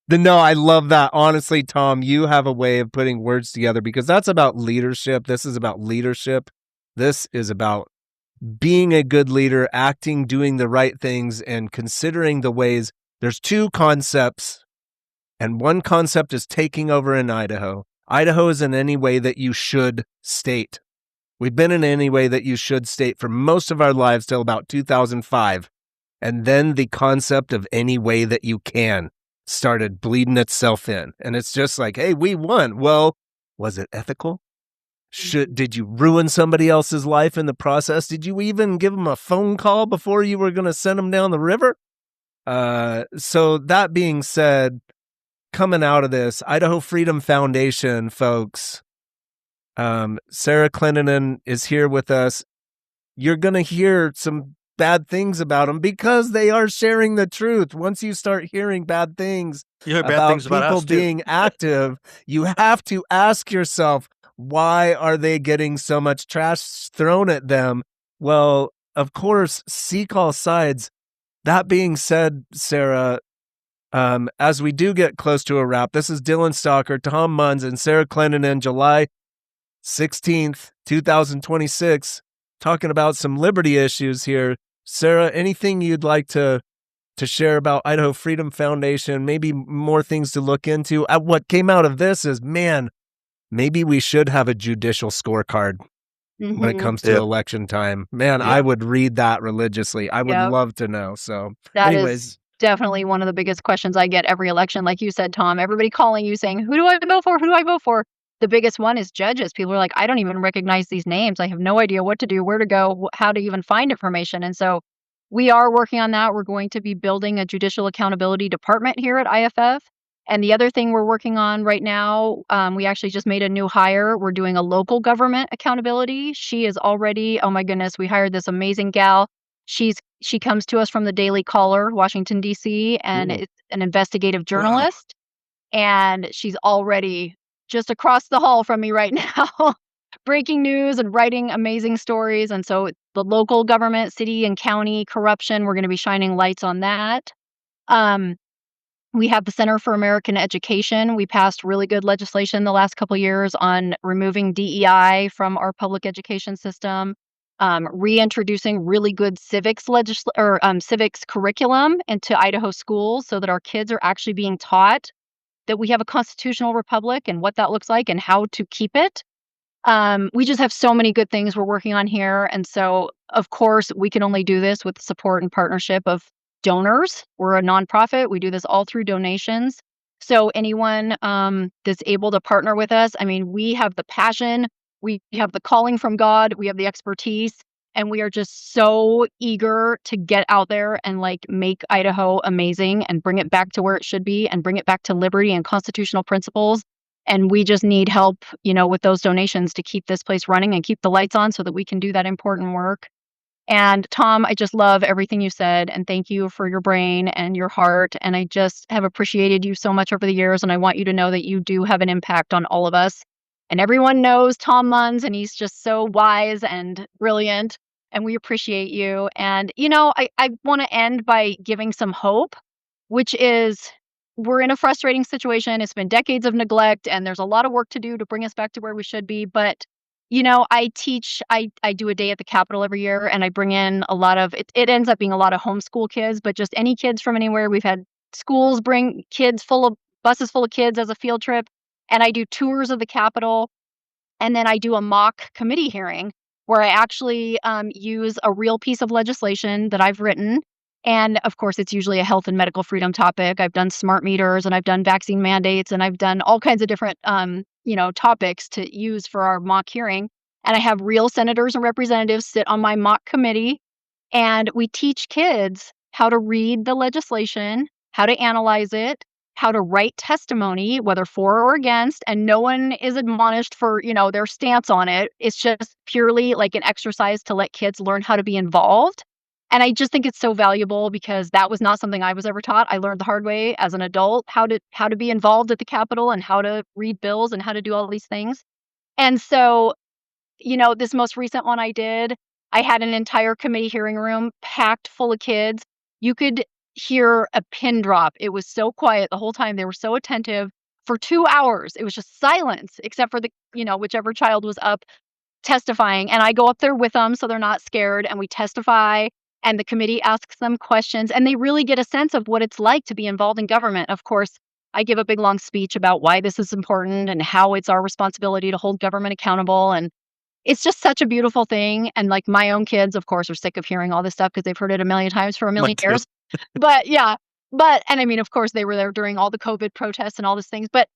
S1: No, I love that. Honestly, Tom, you have a way of putting words together because that's about leadership. This is about leadership. This is about being a good leader, acting, doing the right things, and considering the ways. There's two concepts, and one concept is taking over in Idaho. Idaho is in any way that you should state. We've been in any way that you should state for most of our lives till about 2005. And then the concept of any way that you can started bleeding itself in. And it's just like, hey, we won. Well, was it ethical? Did you ruin somebody else's life in the process? Did you even give them a phone call before you were going to send them down the river? So that being said, coming out of this, Idaho Freedom Foundation, folks, Sarah Clendenon is here with us. You're going to hear some bad things about them because they are sharing the truth. Once you start hearing bad things about people being active, you have to ask yourself, why are they getting so much trash thrown at them? Well, of course, seek all sides. That being said, Sarah, as we do get close to a wrap, this is Dylan Stocker, Tom Munds, and Sarah Clendenon, July 16th, 2026, talking about some liberty issues here. Sarah, anything you'd like to share about Idaho Freedom Foundation, maybe more things to look into? What came out of this is, man, maybe we should have a judicial scorecard when it comes to election time. Man, I would read that religiously. I would love to know. So
S3: that
S1: anyways.
S3: Is definitely one of the biggest questions I get every election. Like you said, Tom, everybody calling you saying, who do I vote for? Who do I vote for? The biggest one is judges. People are like, I don't even recognize these names. I have no idea what to do, where to go, how to even find information. And so we are working on that. We're going to be building a judicial accountability department here at IFF. And the other thing we're working on right now, we actually just made a new hire. We're doing a local government accountability. She is already, oh my goodness, we hired this amazing gal. She comes to us from the Daily Caller, Washington, D.C., and it's an investigative journalist. Wow. And she's already just across the hall from me right now, breaking news and writing amazing stories. And so the local government, city and county corruption, we're going to be shining lights on that. We have the Center for American Education. We passed really good legislation the last couple of years on removing DEI from our public education system, reintroducing really good civics curriculum into Idaho schools so that our kids are actually being taught that we have a constitutional republic and what that looks like and how to keep it. We just have so many good things we're working on here. And so, of course, we can only do this with the support and partnership of donors. We're a nonprofit. We do this all through donations. So anyone that's able to partner with us, I mean, we have the passion, we have the calling from God, we have the expertise, and we are just so eager to get out there and like make Idaho amazing and bring it back to where it should be and bring it back to liberty and constitutional principles. And we just need help, with those donations to keep this place running and keep the lights on so that we can do that important work. And Tom, I just love everything you said, and thank you for your brain and your heart. And I just have appreciated you so much over the years, and I want you to know that you do have an impact on all of us. And everyone knows Tom Munds, and he's just so wise and brilliant, and we appreciate you. And, I want to end by giving some hope, which is we're in a frustrating situation. It's been decades of neglect, and there's a lot of work to do to bring us back to where we should be. But I do a day at the Capitol every year, and I bring in a lot of, it ends up being a lot of homeschool kids, but just any kids from anywhere. We've had schools bring buses full of kids as a field trip, and I do tours of the Capitol, and then I do a mock committee hearing where I actually use a real piece of legislation that I've written. And of course, it's usually a health and medical freedom topic. I've done smart meters, and I've done vaccine mandates, and I've done all kinds of different topics to use for our mock hearing. And I have real senators and representatives sit on my mock committee, and we teach kids how to read the legislation, how to analyze it, how to write testimony, whether for or against, and no one is admonished for, their stance on it. It's just purely like an exercise to let kids learn how to be involved. And I just think it's so valuable because that was not something I was ever taught. I learned the hard way as an adult how to be involved at the Capitol and how to read bills and how to do all these things. And so, this most recent one I did, I had an entire committee hearing room packed full of kids. You could hear a pin drop. It was so quiet the whole time. They were so attentive for 2 hours. It was just silence, except for whichever child was up testifying. And I go up there with them so they're not scared, and we testify. And the committee asks them questions, and they really get a sense of what it's like to be involved in government. Of course, I give a big, long speech about why this is important and how it's our responsibility to hold government accountable. And it's just such a beautiful thing. And like my own kids, of course, are sick of hearing all this stuff because they've heard it a million times for a million
S2: Mine too.
S3: years. But yeah, and I mean, of course, they were there during all the COVID protests and all these things. But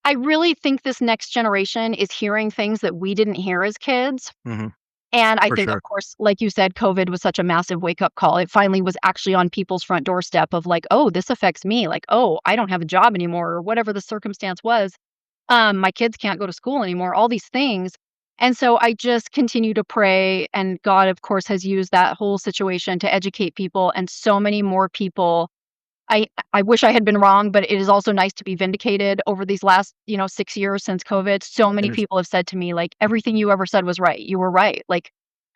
S3: I really think this next generation is hearing things that we didn't hear as kids.
S2: Mhm.
S3: And I
S2: For
S3: think,
S2: sure.
S3: of course, like you said, COVID was such a massive wake-up call. It finally was actually on people's front doorstep of like, oh, this affects me. Like, oh, I don't have a job anymore, or whatever the circumstance was. My kids can't go to school anymore, all these things. And so I just continue to pray. And God, of course, has used that whole situation to educate people. And so many more people. I wish I had been wrong, but it is also nice to be vindicated over these last, 6 years since COVID. So many
S2: It is.
S3: people have said to me, like, everything you ever said was right. You were right. Like,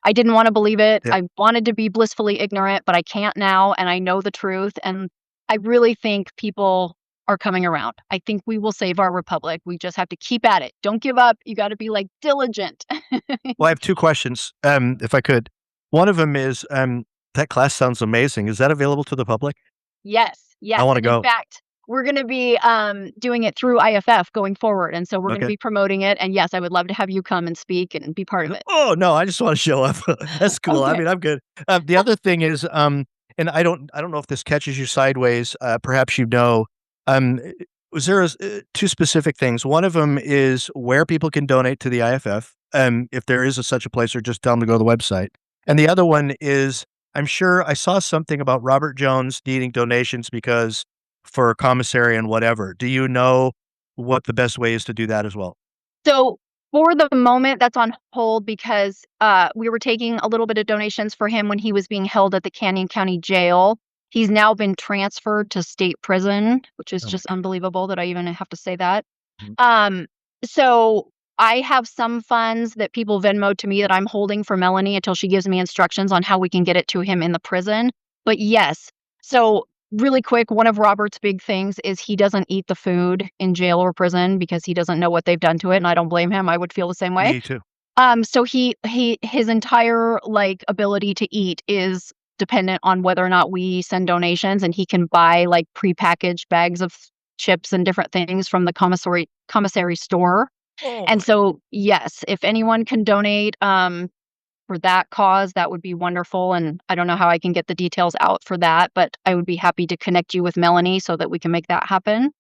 S3: I didn't want to believe it.
S2: Yeah.
S3: I wanted to be blissfully ignorant, but I can't now. And I know the truth. And I really think people are coming around. I think we will save our republic. We just have to keep at it. Don't give up. You got to be like diligent.
S2: Well, I have two questions, if I could. One of them is, that class sounds amazing. Is that available to the public?
S3: Yes.
S2: I wanna
S3: And
S2: go.
S3: in fact, we're going to be doing it through IFF going forward. And so we're going to
S2: Okay.
S3: be promoting it. And yes, I would love to have you come and speak and be part of it.
S2: Oh, no, I just wanna show up. That's cool. I
S3: Okay.
S2: mean, I'm good. The other thing is, and I don't know if this catches you sideways, perhaps you know, um, was there two specific things. One of them is where people can donate to the IFF, if there is such a place, or just tell them to go to the website. And the other one is, I'm sure I saw something about Robert Jones needing donations because for commissary and whatever. Do you know what the best way is to do that as well?
S3: So for the moment, that's on hold because we were taking a little bit of donations for him when he was being held at the Canyon County Jail. He's now been transferred to state prison, which is
S2: Oh my
S3: just
S2: God.
S3: unbelievable that I even have to say that.
S2: Mhm.
S3: So I have some funds that people Venmoed to me that I'm holding for Melanie until she gives me instructions on how we can get it to him in the prison. But yes, so really quick, one of Robert's big things is he doesn't eat the food in jail or prison because he doesn't know what they've done to it, and I don't blame him. I would feel the same way.
S2: Me too.
S3: So his entire like ability to eat is dependent on whether or not we send donations, and he can buy like prepackaged bags of chips and different things from the commissary store.
S2: Oh
S3: And
S2: my.
S3: so, yes, if anyone can donate for that cause, that would be wonderful. And I don't know how I can get the details out for that, but I would be happy to connect you with Melanie so that we can make that happen.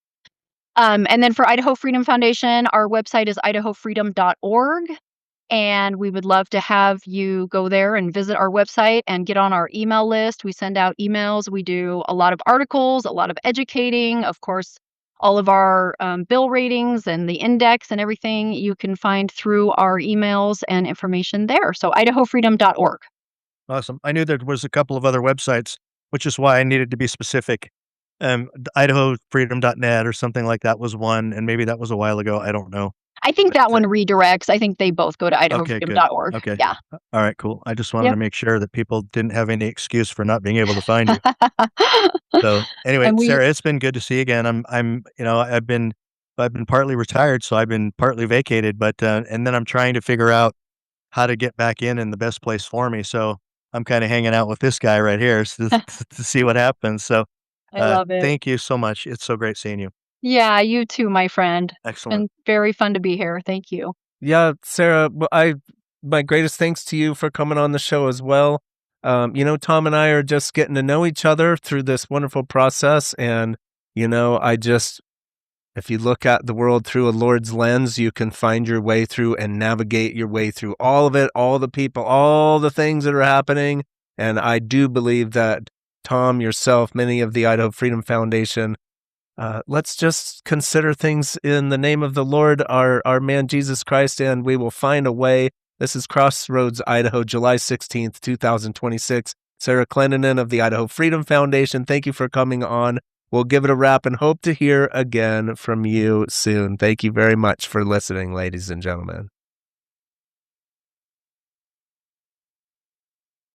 S3: And then for Idaho Freedom Foundation, our website is idahofreedom.org. And we would love to have you go there and visit our website and get on our email list. We send out emails. We do a lot of articles, a lot of educating. Of course, all of our bill ratings and the index and everything you can find through our emails and information there. So idahofreedom.org.
S2: Awesome. I knew there was a couple of other websites, which is why I needed to be specific. IdahoFreedom.net or something like that was one, and maybe that was a while ago. I don't know.
S3: I think that
S2: But,
S3: one redirects. I think they both go to
S2: okay, good.
S3: idahofreedom.org.
S2: Okay.
S3: Yeah.
S2: All right, cool. I just wanted
S3: Yep.
S2: to make sure that people didn't have any excuse for not being able to find you. So anyway,
S3: And we
S2: Sarah, it's been good to see you again. I've been partly retired, so I've been partly vacated, but and then I'm trying to figure out how to get back in the best place for me. So I'm kind of hanging out with this guy right here to see what happens. So
S3: I love it.
S2: thank you so much. It's so great seeing you.
S3: Yeah, you too, my friend. It's
S2: Excellent.
S3: been very fun to be here. Thank you.
S1: Yeah, Sarah, my greatest thanks to you for coming on the show as well. Tom and I are just getting to know each other through this wonderful process. And, if you look at the world through a Lord's lens, you can find your way through and navigate your way through all of it, all the people, all the things that are happening. And I do believe that Tom, yourself, many of the Idaho Freedom Foundation, let's just consider things in the name of the Lord, our man Jesus Christ, and we will find a way. This is Crossroads, Idaho, July 16th, 2026. Sarah Clendenon of the Idaho Freedom Foundation, thank you for coming on. We'll give it a wrap and hope to hear again from you soon. Thank you very much for listening, ladies and gentlemen.